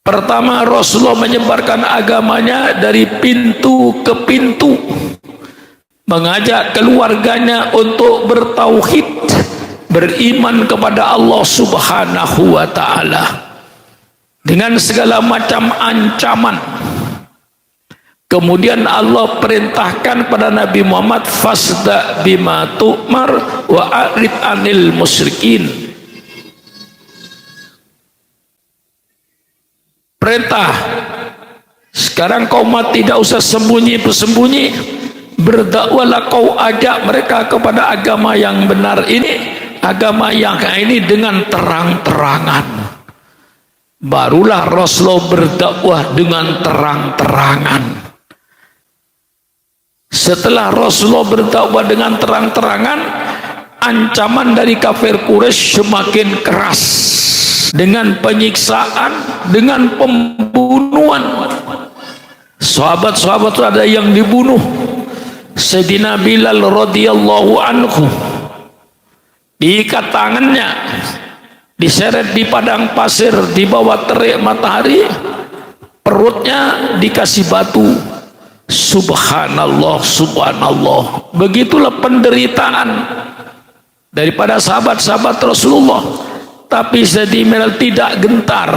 Pertama, Rasulullah menyebarkan agamanya dari pintu ke pintu, mengajak keluarganya untuk bertauhid, beriman kepada Allah Subhanahu wa ta'ala dengan segala macam ancaman. Kemudian Allah perintahkan pada Nabi Muhammad, fasda bima tu'mar wa a'rid anil musyrikin. Perintah, sekarang kau umat tidak usah sembunyi-sembunyi, berdakwalah, kau ajak mereka kepada agama yang benar ini, agama yang ini dengan terang-terangan. Barulah Rasulullah berdakwah dengan terang-terangan. Setelah Rasulullah berdakwah dengan terang-terangan, ancaman dari kafir Quraisy semakin keras, dengan penyiksaan, dengan pembunuhan. Sahabat-sahabat ada yang dibunuh. Sayyidina Bilal radhiyallahu anhu diikat tangannya, diseret di padang pasir di bawah terik matahari, perutnya dikasih batu. Subhanallah, subhanallah. Begitulah penderitaan daripada sahabat-sahabat Rasulullah. Tapi Sayyidina tidak gentar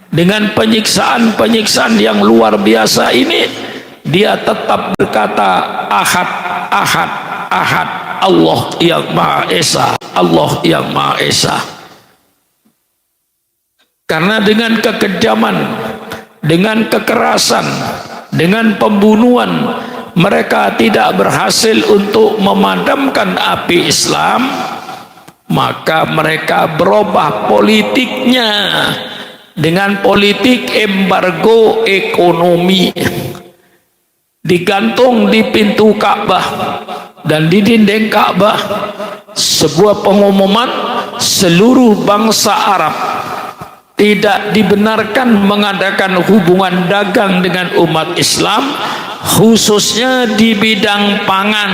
dengan penyiksaan-penyiksaan yang luar biasa ini. Dia tetap berkata, ahad, ahad, ahad, Allah yang Maha Esa, Allah yang Maha Esa. Karena dengan kekejaman, dengan kekerasan, dengan pembunuhan, mereka tidak berhasil untuk memadamkan api Islam. Maka mereka berubah politiknya dengan politik embargo ekonomi, digantung di pintu Ka'bah dan di dinding Ka'bah sebuah pengumuman, seluruh bangsa Arab tidak dibenarkan mengadakan hubungan dagang dengan umat Islam, khususnya di bidang pangan,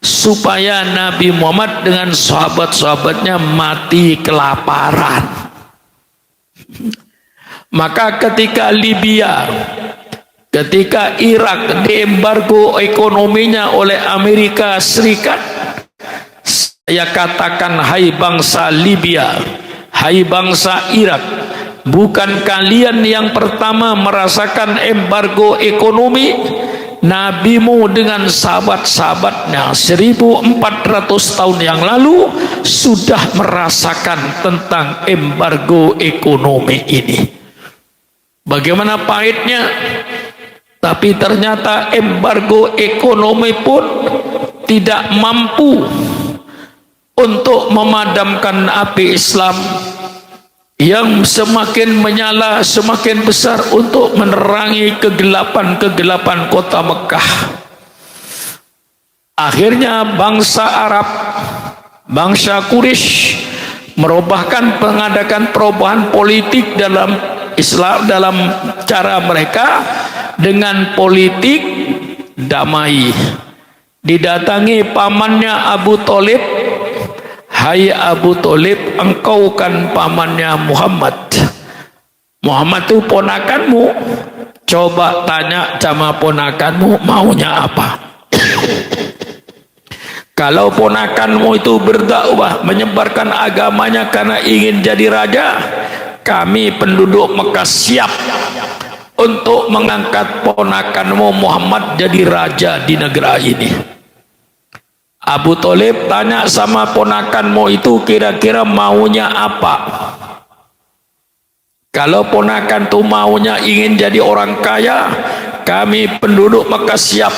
supaya Nabi Muhammad dengan sahabat-sahabatnya mati kelaparan. Maka ketika Libya, ketika Irak diembargo ekonominya oleh Amerika Serikat, saya katakan, hai bangsa Libya, hai bangsa Irak, bukan kalian yang pertama merasakan embargo ekonomi. Nabimu dengan sahabat-sahabatnya 1400 tahun yang lalu sudah merasakan tentang embargo ekonomi ini. Bagaimana pahitnya? Tapi ternyata embargo ekonomi pun tidak mampu untuk memadamkan api Islam yang semakin menyala, semakin besar untuk menerangi kegelapan-kegelapan kota Mekah. Akhirnya bangsa Arab, bangsa Quraisy mengadakan perubahan politik dalam Islam, dalam cara mereka dengan politik damai. Didatangi pamannya Abu Thalib, hai Abu Thalib, engkau kan pamannya Muhammad. Muhammad itu ponakanmu. Coba tanya sama ponakanmu maunya apa. Kalau ponakanmu itu berdakwah, menyebarkan agamanya karena ingin jadi raja, kami penduduk Mekah siap untuk mengangkat ponakanmu Muhammad jadi raja di negara ini. Abu Thalib tanya sama ponakanmu itu, kira-kira maunya apa? Kalau ponakan itu maunya ingin jadi orang kaya, kami penduduk Mekah siap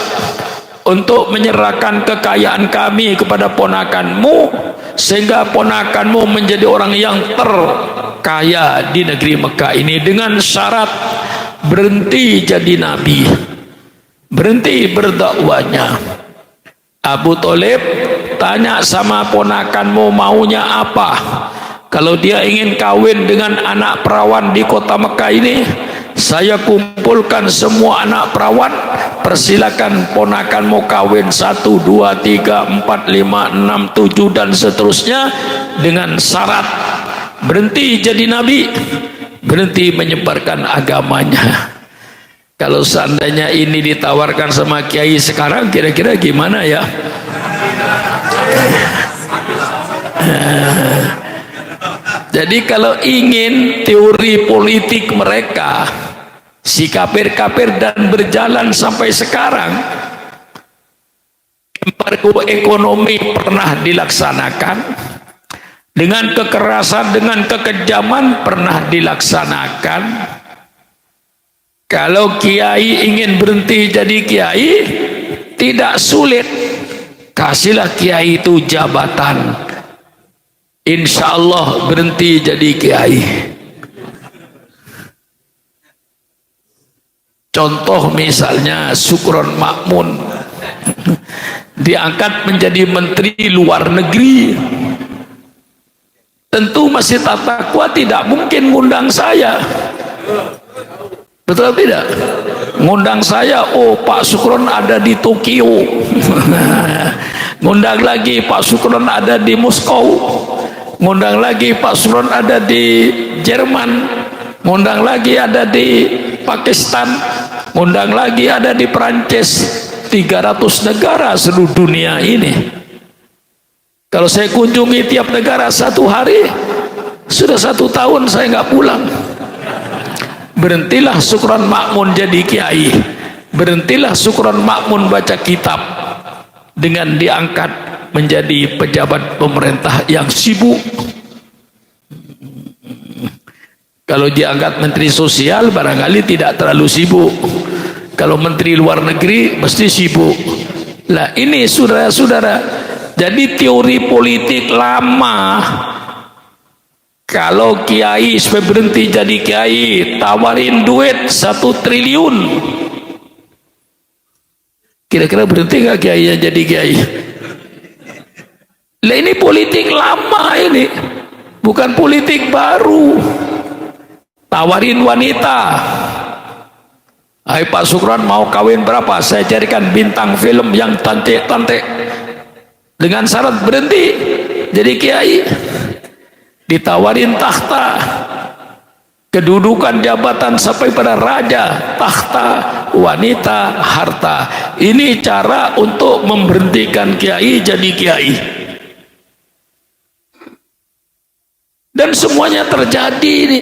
untuk menyerahkan kekayaan kami kepada ponakanmu, sehingga ponakanmu menjadi orang yang terkaya di negeri Mekah ini, dengan syarat berhenti jadi nabi, berhenti berdakwanya. Abu Thalib tanya sama ponakanmu maunya apa? Kalau dia ingin kawin dengan anak perawan di kota Mekah ini, saya kumpulkan semua anak perawan, persilakan ponakanmu kawin 1, 2, 3, 4, 5, 6, 7 dan seterusnya, dengan syarat berhenti jadi nabi, berhenti menyebarkan agamanya. Kalau seandainya ini ditawarkan sama kiai sekarang, kira-kira gimana ya? Jadi kalau ingin teori politik mereka, si kafir-kafir dan berjalan sampai sekarang, embargo ekonomi pernah dilaksanakan, dengan kekerasan, dengan kekejaman pernah dilaksanakan. Kalau kiai ingin berhenti jadi kiai, tidak sulit. Kasihlah kiai itu jabatan, insya Allah berhenti jadi kiai. Contoh misalnya Sukron Makmun diangkat menjadi menteri luar negeri. Tentu Masjid At-Taqwa tidak mungkin ngundang saya. Betul tidak? Ngundang saya, oh Pak Sukron ada di Tokyo. Ngundang lagi Pak Sukron ada di Moskow. Ngundang lagi Pak Sukron ada di Jerman. Ngundang lagi ada di Pakistan. Ngundang lagi ada di Perancis. 300 negara seluruh dunia ini. Kalau saya kunjungi tiap negara 1 hari, sudah 1 tahun saya nggak pulang. Berhentilah Sukron Makmun jadi kiai, berhentilah Sukron Makmun baca kitab dengan diangkat menjadi pejabat pemerintah yang sibuk. Kalau diangkat menteri sosial barangkali tidak terlalu sibuk, kalau menteri luar negeri mesti sibuk. Lah ini saudara-saudara, jadi teori politik lama. Kalau kiai supaya berhenti jadi kiai, tawarin duit 1 triliun. Kira-kira berhenti nggak kiai jadi kiai? Lah ini politik lama ini, bukan politik baru. Tawarin wanita. Hai Pak Sukron mau kawin berapa? Saya carikan bintang film yang cantik-cantik. Dengan syarat berhenti jadi kiai. Ditawarin takhta, kedudukan jabatan sampai pada raja, takhta, wanita, harta. Ini cara untuk memberhentikan kiai jadi kiai. Dan semuanya terjadi ini.